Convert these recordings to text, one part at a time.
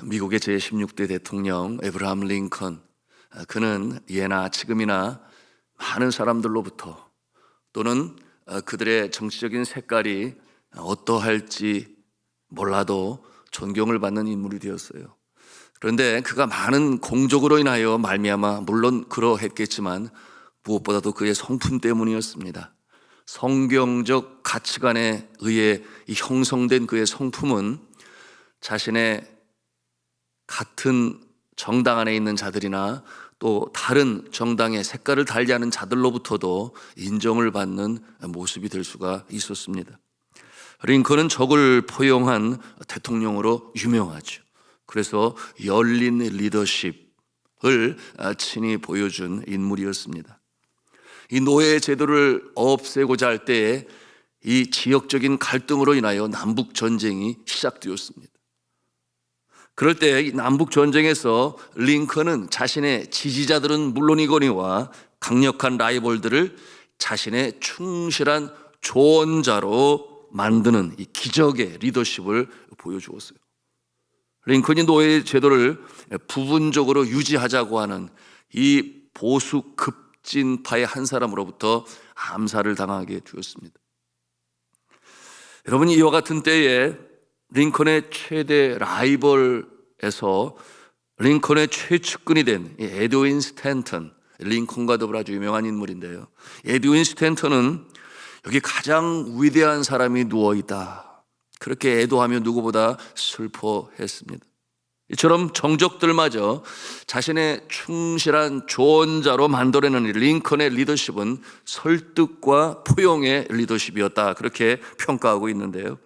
미국의 제16대 대통령 에브라함 링컨, 그는 예나 지금이나 많은 사람들로부터 또는 그들의 정치적인 색깔이 어떠할지 몰라도 존경을 받는 인물이 되었어요. 그런데 그가 많은 공적으로 인하여 말미암아 물론 그러했겠지만 무엇보다도 그의 성품 때문이었습니다. 성경적 가치관에 의해 형성된 그의 성품은 자신의 같은 정당 안에 있는 자들이나 또 다른 정당의 색깔을 달리하는 자들로부터도 인정을 받는 모습이 될 수가 있었습니다. 링컨은 적을 포용한 대통령으로 유명하죠. 그래서 열린 리더십을 친히 보여준 인물이었습니다. 이 노예 제도를 없애고자 할 때에 이 지역적인 갈등으로 인하여 남북 전쟁이 시작되었습니다. 그럴 때 이 남북 전쟁에서 링컨은 자신의 지지자들은 물론이거니와 강력한 라이벌들을 자신의 충실한 조언자로 만드는 이 기적의 리더십을 보여주었어요. 링컨이 노예 제도를 부분적으로 유지하자고 하는 이 보수 급진파의 한 사람으로부터 암살을 당하게 되었습니다. 여러분, 이와 같은 때에 링컨의 최대 라이벌에서 링컨의 최측근이 된 에드윈 스탠턴, 링컨과 더불어 아주 유명한 인물인데요. 에드윈 스탠턴은 여기 가장 위대한 사람이 누워있다, 그렇게 애도하며 누구보다 슬퍼했습니다. 이처럼 정적들마저 자신의 충실한 조언자로 만들어내는 링컨의 리더십은 설득과 포용의 리더십이었다, 그렇게 평가하고 있는데요.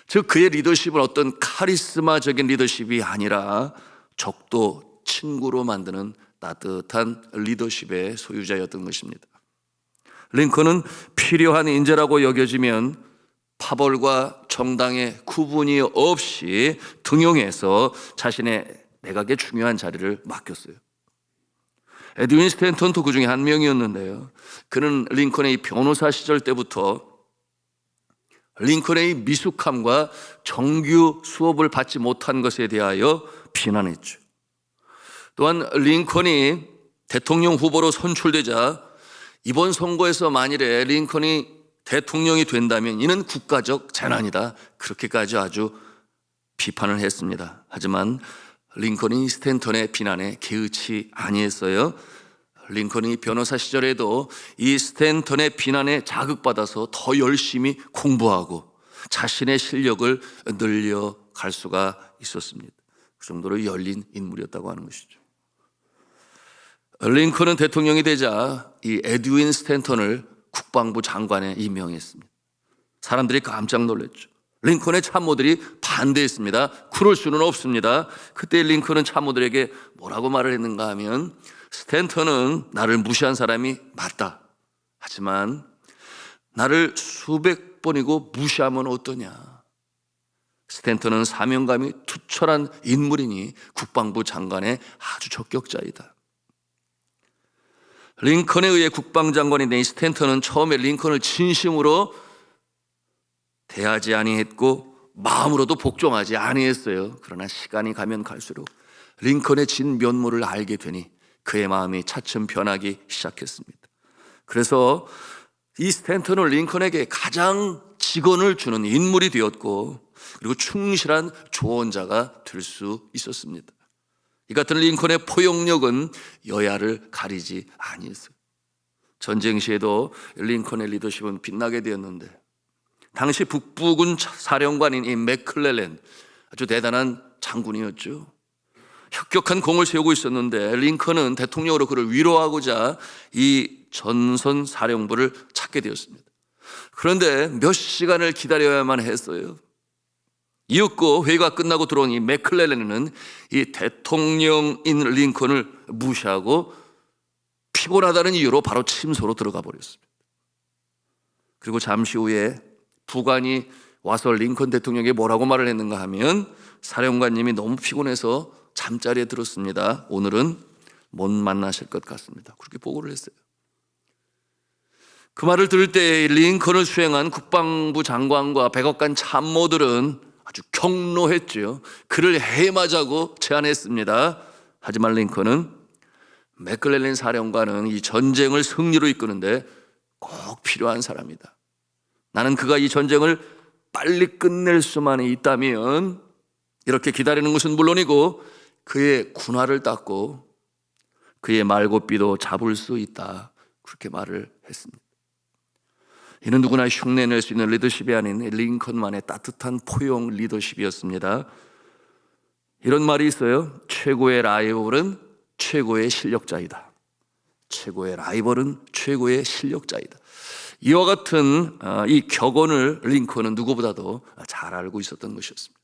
즉 그의 리더십은 어떤 카리스마적인 리더십이 아니라 적도 친구로 만드는 따뜻한 리더십의 소유자였던 것입니다. 링컨은 필요한 인재라고 여겨지면 파벌과 정당의 구분이 없이 등용해서 자신의 내각의 중요한 자리를 맡겼어요. 에드윈 스탠턴도 그 중에 한 명이었는데요. 그는 링컨의 변호사 시절 때부터 링컨의 미숙함과 정규 수업을 받지 못한 것에 대하여 비난했죠. 또한 링컨이 대통령 후보로 선출되자 이번 선거에서 만일에 링컨이 대통령이 된다면 이는 국가적 재난이다, 그렇게까지 아주 비판을 했습니다. 하지만 링컨이 스탠턴의 비난에 개의치 아니했어요. 링컨이 변호사 시절에도 이 스탠턴의 비난에 자극받아서 더 열심히 공부하고 자신의 실력을 늘려갈 수가 있었습니다. 그 정도로 열린 인물이었다고 하는 것이죠. 링컨은 대통령이 되자 이 에드윈 스탠턴을 국방부 장관에 임명했습니다. 사람들이 깜짝 놀랐죠. 링컨의 참모들이 반대했습니다. 그럴 수는 없습니다. 그때 링컨은 참모들에게 뭐라고 말을 했는가 하면, 스탠턴은 나를 무시한 사람이 맞다. 하지만 나를 수백 번이고 무시하면 어떠냐. 스탠턴은 사명감이 투철한 인물이니 국방부 장관의 아주 적격자이다. 링컨에 의해 국방장관이 된 스탠턴은 처음에 링컨을 진심으로 대하지 아니했고 마음으로도 복종하지 아니했어요. 그러나 시간이 가면 갈수록 링컨의 진면모를 알게 되니 그의 마음이 차츰 변하기 시작했습니다. 그래서 이 스탠턴은 링컨에게 가장 직언을 주는 인물이 되었고, 그리고 충실한 조언자가 될 수 있었습니다. 이 같은 링컨의 포용력은 여야를 가리지 아니했어요. 전쟁 시에도 링컨의 리더십은 빛나게 되었는데, 당시 북부군 사령관인 이 맥클렐랜, 아주 대단한 장군이었죠. 혁혁한 공을 세우고 있었는데 링컨은 대통령으로 그를 위로하고자 이 전선 사령부를 찾게 되었습니다. 그런데 몇 시간을 기다려야만 했어요. 이윽고 회의가 끝나고 들어온 이 맥클렐랜은 이 대통령인 링컨을 무시하고 피곤하다는 이유로 바로 침소로 들어가 버렸습니다. 그리고 잠시 후에 부관이 와서 링컨 대통령에게 뭐라고 말을 했는가 하면, 사령관님이 너무 피곤해서 잠자리에 들었습니다. 오늘은 못 만나실 것 같습니다. 그렇게 보고를 했어요. 그 말을 들을 때 링컨을 수행한 국방부 장관과 백악관 참모들은 아주 경로했죠. 그를 해맞자고 제안했습니다. 하지만 링컨은 맥클렐랜 사령관은 이 전쟁을 승리로 이끄는데 꼭 필요한 사람이다. 나는 그가 이 전쟁을 빨리 끝낼 수만 있다면 이렇게 기다리는 것은 물론이고 그의 군화를 닦고 그의 말고삐도 잡을 수 있다. 그렇게 말을 했습니다. 이는 누구나 흉내낼 수 있는 리더십이 아닌 링컨만의 따뜻한 포용 리더십이었습니다. 이런 말이 있어요. 최고의 라이벌은 최고의 실력자이다. 최고의 라이벌은 최고의 실력자이다. 이와 같은 이 격언을 링컨은 누구보다도 잘 알고 있었던 것이었습니다.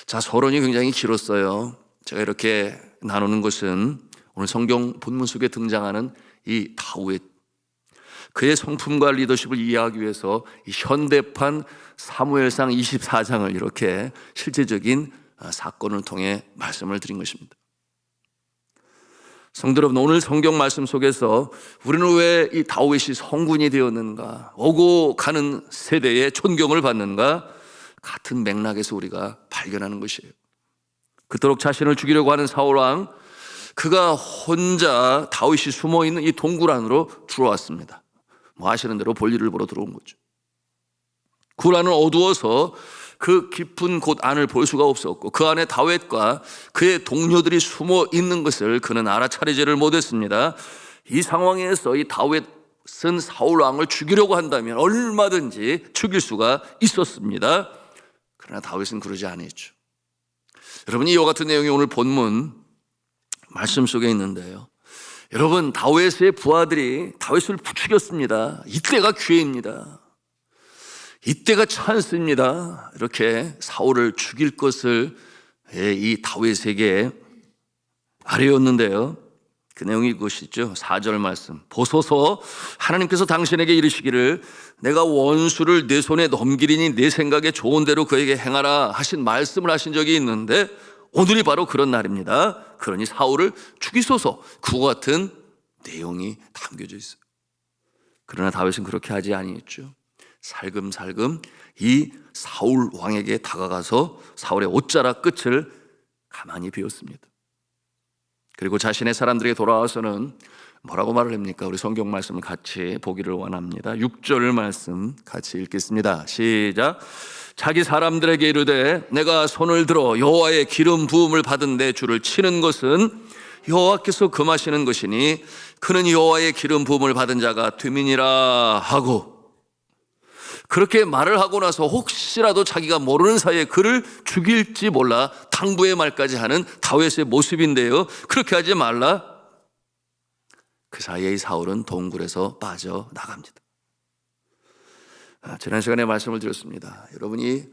자, 서론이 굉장히 길었어요. 제가 이렇게 나누는 것은 오늘 성경 본문 속에 등장하는 이 다윗, 그의 성품과 리더십을 이해하기 위해서 이 현대판 사무엘상 24장을 이렇게 실제적인 사건을 통해 말씀을 드린 것입니다. 성도 여러분, 오늘 성경 말씀 속에서 우리는 왜 이 다윗이 성군이 되었는가, 오고 가는 세대의 존경을 받는가, 같은 맥락에서 우리가 발견하는 것이에요. 그토록 자신을 죽이려고 하는 사울왕, 그가 혼자 다윗이 숨어있는 이 동굴 안으로 들어왔습니다. 뭐 아시는 대로 볼일을 보러 들어온 거죠. 굴 안은 어두워서 그 깊은 곳 안을 볼 수가 없었고 그 안에 다윗과 그의 동료들이 숨어 있는 것을 그는 알아차리지를 못했습니다. 이 상황에서 이 다윗은 사울 왕을 죽이려고 한다면 얼마든지 죽일 수가 있었습니다. 그러나 다윗은 그러지 않았죠. 여러분, 이와 같은 내용이 오늘 본문 말씀 속에 있는데요. 여러분, 다윗의 부하들이 다윗을 부추겼습니다. 이때가 기회입니다. 이때가 찬스입니다. 이렇게 사울을 죽일 것을 이 다윗에게 아뢰었는데요. 그 내용이 이것이죠. 4절 말씀. 보소서, 하나님께서 당신에게 이르시기를 내가 원수를 내 손에 넘기리니 내 생각에 좋은 대로 그에게 행하라 하신 말씀을 하신 적이 있는데 오늘이 바로 그런 날입니다. 그러니 사울을 죽이소서. 그와 같은 내용이 담겨져 있어요. 그러나 다윗은 그렇게 하지 아니했죠. 살금살금 이 사울 왕에게 다가가서 사울의 옷자락 끝을 가만히 베었습니다. 그리고 자신의 사람들에게 돌아와서는 뭐라고 말을 합니까? 우리 성경 말씀을 같이 보기를 원합니다. 6절 말씀 같이 읽겠습니다. 시작. 자기 사람들에게 이르되 내가 손을 들어 여호와의 기름 부음을 받은 내 주를 치는 것은 여호와께서 금하시는 것이니 그는 여호와의 기름 부음을 받은 자가 됨이니라 하고, 그렇게 말을 하고 나서 혹시라도 자기가 모르는 사이에 그를 죽일지 몰라 당부의 말까지 하는 다윗의 모습인데요. 그렇게 하지 말라. 그 사이에 이 사울은 동굴에서 빠져나갑니다. 지난 시간에 말씀을 드렸습니다. 여러분이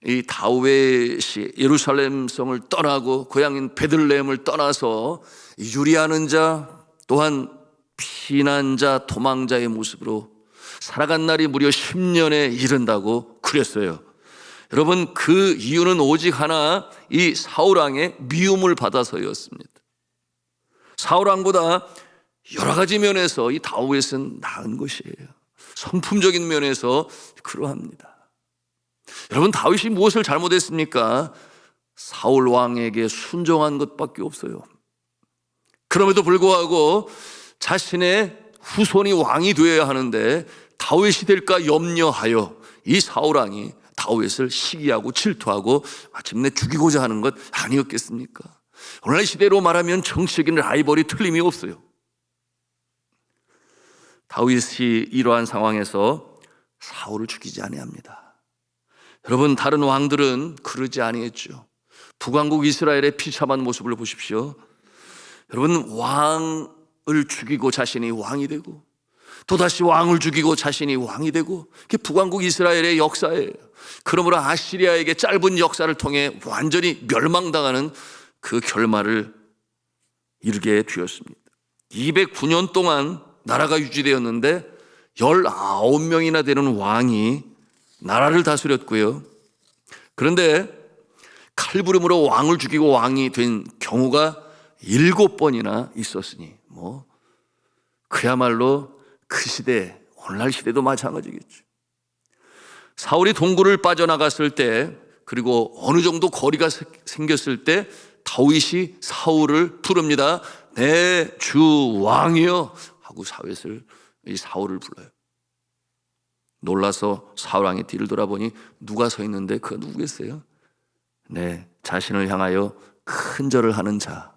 이 다윗이 예루살렘 성을 떠나고 고향인 베들레헴을 떠나서 유리하는 자 또한 피난자 도망자의 모습으로 살아간 날이 무려 10년에 이른다고 그랬어요. 여러분, 그 이유는 오직 하나, 이 사울왕의 미움을 받아서였습니다. 사울왕보다 여러 가지 면에서 이 다윗은 나은 것이에요. 성품적인 면에서 그러합니다. 여러분, 다윗이 무엇을 잘못했습니까? 사울 왕에게 순종한 것밖에 없어요. 그럼에도 불구하고 자신의 후손이 왕이 되어야 하는데 다윗이 될까 염려하여 이 사울 왕이 다윗을 시기하고 질투하고 마침내 죽이고자 하는 것 아니었겠습니까? 오늘날 시대로 말하면 정치적인 라이벌이 틀림이 없어요. 다윗이 이러한 상황에서 사울을 죽이지 아니합니다. 여러분, 다른 왕들은 그러지 아니했죠. 북왕국 이스라엘의 비참한 모습을 보십시오. 여러분, 왕을 죽이고 자신이 왕이 되고 또다시 왕을 죽이고 자신이 왕이 되고, 그게 북왕국 이스라엘의 역사예요. 그러므로 아시리아에게 짧은 역사를 통해 완전히 멸망당하는 그 결말을 이르게 되었습니다. 209년 동안 나라가 유지되었는데 19명이나 되는 왕이 나라를 다스렸고요. 그런데 칼부림으로 왕을 죽이고 왕이 된 경우가 7번이나 있었으니 그야말로 그 시대 오늘날 시대도 마찬가지겠죠. 사울이 동굴을 빠져나갔을 때, 그리고 어느 정도 거리가 생겼을 때 다윗이 사울을 부릅니다. 내 주 왕이여 하고 사울을 불러요. 놀라서 사울 왕의 뒤를 돌아보니 누가 서 있는데 그가 누구겠어요? 네, 자신을 향하여 큰 절을 하는 자,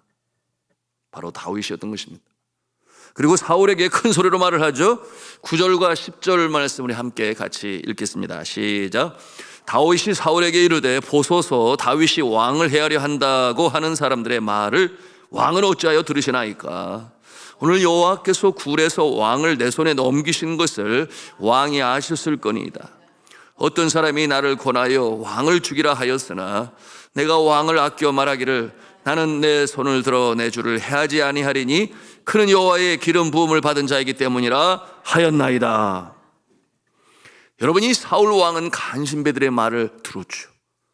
바로 다윗이었던 것입니다. 그리고 사울에게 큰 소리로 말을 하죠. 9절과 10절 말씀을 함께 같이 읽겠습니다. 시작. 다윗이 사울에게 이르되 보소서 다윗이 왕을 해하려 한다고 하는 사람들의 말을 왕은 어찌하여 들으시나이까? 오늘 여호와께서 굴에서 왕을 내 손에 넘기신 것을 왕이 아셨을 거니이다. 어떤 사람이 나를 권하여 왕을 죽이라 하였으나 내가 왕을 아껴 말하기를 나는 내 손을 들어 내 주를 해하지 아니하리니 그는 여호와의 기름 부음을 받은 자이기 때문이라 하였나이다. 여러분, 이 사울 왕은 간신배들의 말을 들었죠.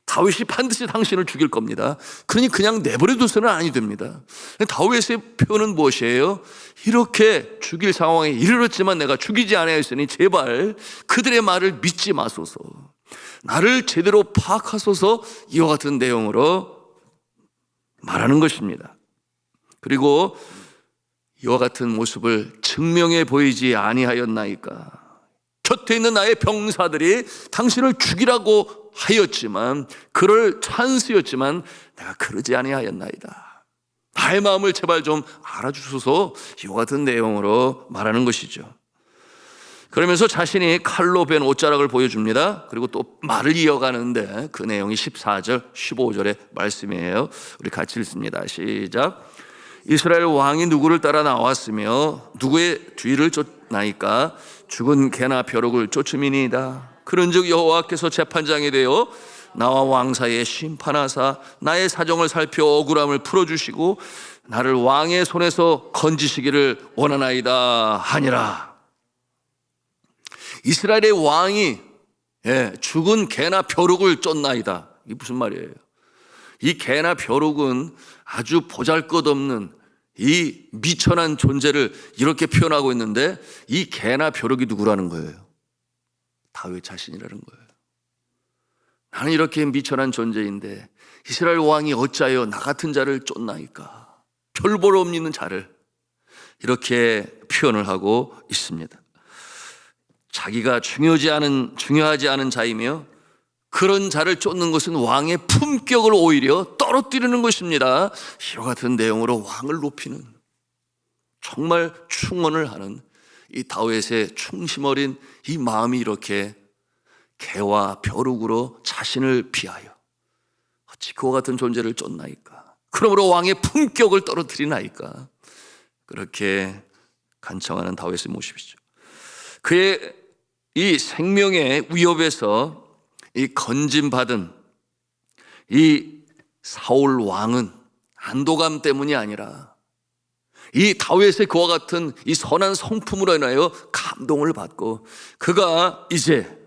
다윗이 반드시 당신을 죽일 겁니다. 그러니 그냥 내버려 둬서는 아니 됩니다. 다윗의 표현은 무엇이에요? 이렇게 죽일 상황에 이르렀지만 내가 죽이지 아니하였으니 제발 그들의 말을 믿지 마소서. 나를 제대로 파악하소서. 이와 같은 내용으로 말하는 것입니다. 그리고 이와 같은 모습을 증명해 보이지 아니하였나이까? 곁에 있는 나의 병사들이 당신을 죽이라고 하였지만, 그럴 찬스였지만 내가 그러지 아니하였나이다. 나의 마음을 제발 좀 알아주소서. 이와 같은 내용으로 말하는 것이죠. 그러면서 자신이 칼로 벤 옷자락을 보여줍니다. 그리고 또 말을 이어가는데 그 내용이 14절, 15절의 말씀이에요. 우리 같이 읽습니다. 시작. 이스라엘 왕이 누구를 따라 나왔으며 누구의 뒤를 쫓나이까? 죽은 개나 벼룩을 쫓음이니이다. 그런즉 여호와께서 재판장이 되어 나와 왕 사이에 심판하사 나의 사정을 살펴 억울함을 풀어주시고 나를 왕의 손에서 건지시기를 원하나이다 하니라. 이스라엘의 왕이 죽은 개나 벼룩을 쫓나이다. 이게 무슨 말이에요? 이 개나 벼룩은 아주 보잘것없는 이 미천한 존재를 이렇게 표현하고 있는데, 이 개나 벼룩이 누구라는 거예요? 다윗 자신이라는 거예요. 나는 이렇게 미천한 존재인데 이스라엘 왕이 어찌하여 나 같은 자를 쫓나이까? 별 볼 없는 자를 이렇게 표현을 하고 있습니다. 자기가 중요하지 않은 자이며 그런 자를 쫓는 것은 왕의 품격을 오히려 떨어뜨리는 것입니다. 이와 같은 내용으로 왕을 높이는, 정말 충언을 하는 이 다윗의 충심 어린 이 마음이 이렇게 개와 벼룩으로 자신을 비하여 어찌 그와 같은 존재를 쫓나이까? 그러므로 왕의 품격을 떨어뜨리나이까? 그렇게 간청하는 다윗의 모습이죠. 그의 이 생명의 위협에서 이 건짐받은 이 사울 왕은 안도감 때문이 아니라 이 다윗의 그와 같은 이 선한 성품으로 인하여 감동을 받고, 그가 이제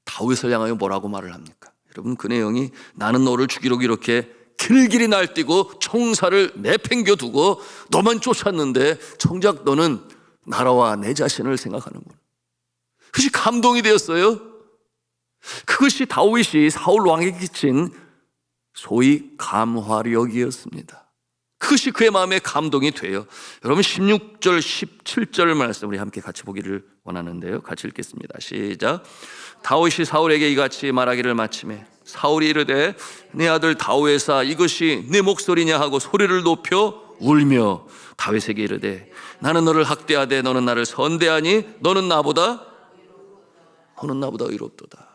다윗을 향하여 뭐라고 말을 합니까? 여러분, 그 내용이 나는 너를 죽이려고 이렇게 길길이 날뛰고 총살을 내팽겨두고 너만 쫓았는데 정작 너는 나라와 내 자신을 생각하는구나. 그것이 감동이 되었어요. 그것이 다윗이 사울 왕에게 끼친 소위 감화력이었습니다. 그것이 그의 마음에 감동이 돼요. 여러분, 16절 17절 말씀 우리 함께 같이 보기를 원하는데요, 같이 읽겠습니다. 시작. 다윗이 사울에게 이같이 말하기를 마치매 사울이 이르되 내 아들 다윗아 이것이 네 목소리냐 하고 소리를 높여 울며 다윗에게 이르되 나는 너를 학대하되 너는 나를 선대하니 너는 나보다 의롭도다.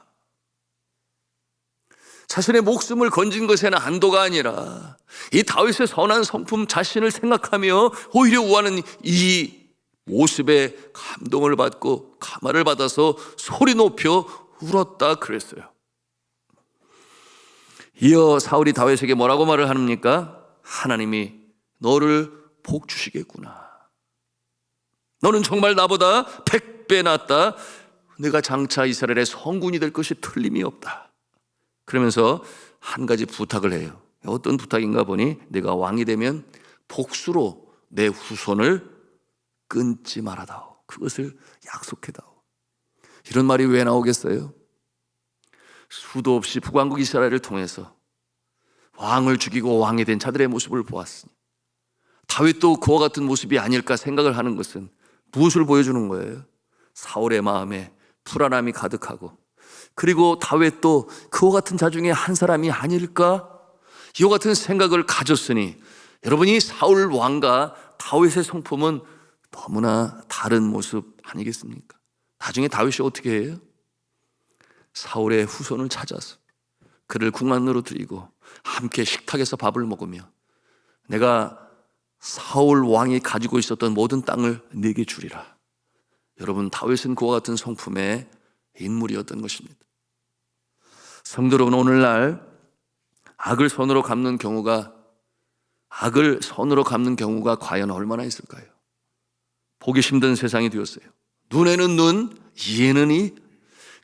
자신의 목숨을 건진 것에는 안도가 아니라 이 다윗의 선한 성품 자신을 생각하며 오히려 우하는 이 모습에 감동을 받고 감화를 받아서 소리 높여 울었다 그랬어요. 이어 사울이 다윗에게 뭐라고 말을 합니까? 하나님이 너를 복 주시겠구나. 너는 정말 나보다 100배 낫다. 내가 장차 이스라엘의 성군이 될 것이 틀림이 없다. 그러면서 한 가지 부탁을 해요. 어떤 부탁인가 보니 내가 왕이 되면 복수로 내 후손을 끊지 말아다오. 그것을 약속해다오. 이런 말이 왜 나오겠어요? 수도 없이 북왕국 이스라엘을 통해서 왕을 죽이고 왕이 된 자들의 모습을 보았으니 다윗도 그와 같은 모습이 아닐까 생각을 하는 것은 무엇을 보여주는 거예요? 사울의 마음에 불안함이 가득하고, 그리고 다윗도 그와 같은 자 중에 한 사람이 아닐까? 이와 같은 생각을 가졌으니, 여러분이 사울 왕과 다윗의 성품은 너무나 다른 모습 아니겠습니까? 나중에 다윗이 어떻게 해요? 사울의 후손을 찾아서 그를 궁안으로 드리고 함께 식탁에서 밥을 먹으며 내가 사울 왕이 가지고 있었던 모든 땅을 네게 주리라. 여러분, 다윗은 그와 같은 성품의 인물이었던 것입니다. 성도 여러분, 오늘날 악을 선으로 갚는 경우가 과연 얼마나 있을까요? 보기 힘든 세상이 되었어요. 눈에는 눈, 이에는 이.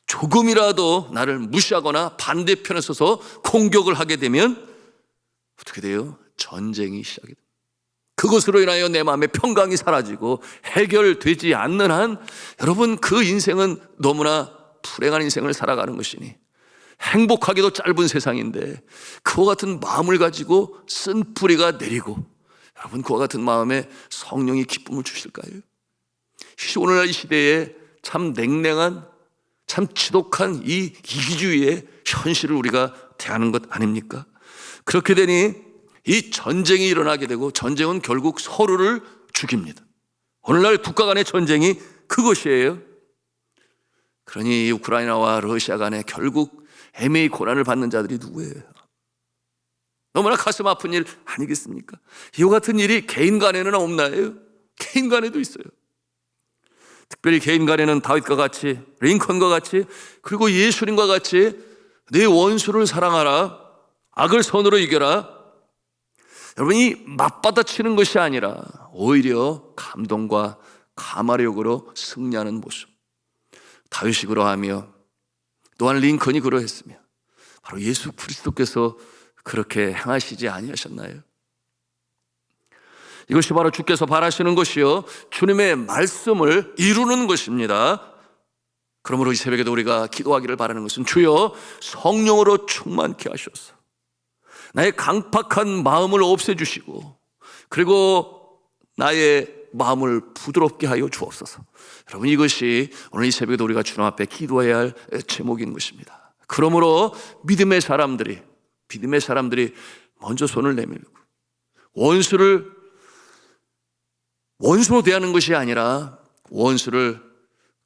조금이라도 나를 무시하거나 반대편에 서서 공격을 하게 되면 어떻게 돼요? 전쟁이 시작이 됩니다. 그것으로 인하여 내 마음의 평강이 사라지고 해결되지 않는 한, 여러분, 그 인생은 너무나 불행한 인생을 살아가는 것이니, 행복하게도 짧은 세상인데 그와 같은 마음을 가지고 쓴 뿌리가 내리고, 여러분, 그와 같은 마음에 성령이 기쁨을 주실까요? 오늘날 이 시대에 참 냉랭한, 참 지독한 이 이기주의의 현실을 우리가 대하는 것 아닙니까? 그렇게 되니 이 전쟁이 일어나게 되고, 전쟁은 결국 서로를 죽입니다. 오늘날 국가 간의 전쟁이 그것이에요. 그러니 우크라이나와 러시아 간에 결국 애매히 고난을 받는 자들이 누구예요? 너무나 가슴 아픈 일 아니겠습니까? 이와 같은 일이 개인 간에는 없나요? 개인 간에도 있어요. 특별히 개인 간에는 다윗과 같이, 링컨과 같이, 그리고 예수님과 같이 내 원수를 사랑하라, 악을 선으로 이겨라, 여러분이 맞받아치는 것이 아니라 오히려 감동과 감화력으로 승리하는 모습, 다윗이 그러하며 또한 링컨이 그러했으며 바로 예수 그리스도께서 그렇게 행하시지 아니하셨나요? 이것이 바로 주께서 바라시는 것이요, 주님의 말씀을 이루는 것입니다. 그러므로 이 새벽에도 우리가 기도하기를 바라는 것은, 주여 성령으로 충만케 하셔서 나의 강팍한 마음을 없애주시고, 그리고 나의 마음을 부드럽게 하여 주옵소서. 여러분, 이것이 오늘 이 새벽에도 우리가 주님 앞에 기도해야 할 제목인 것입니다. 그러므로 믿음의 사람들이 먼저 손을 내밀고 원수로 대하는 것이 아니라 원수를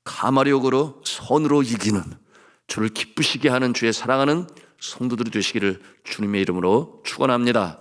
감화력으로, 선으로 이기는, 주를 기쁘시게 하는, 주의 사랑하는 성도들이 되시기를 주님의 이름으로 축원합니다.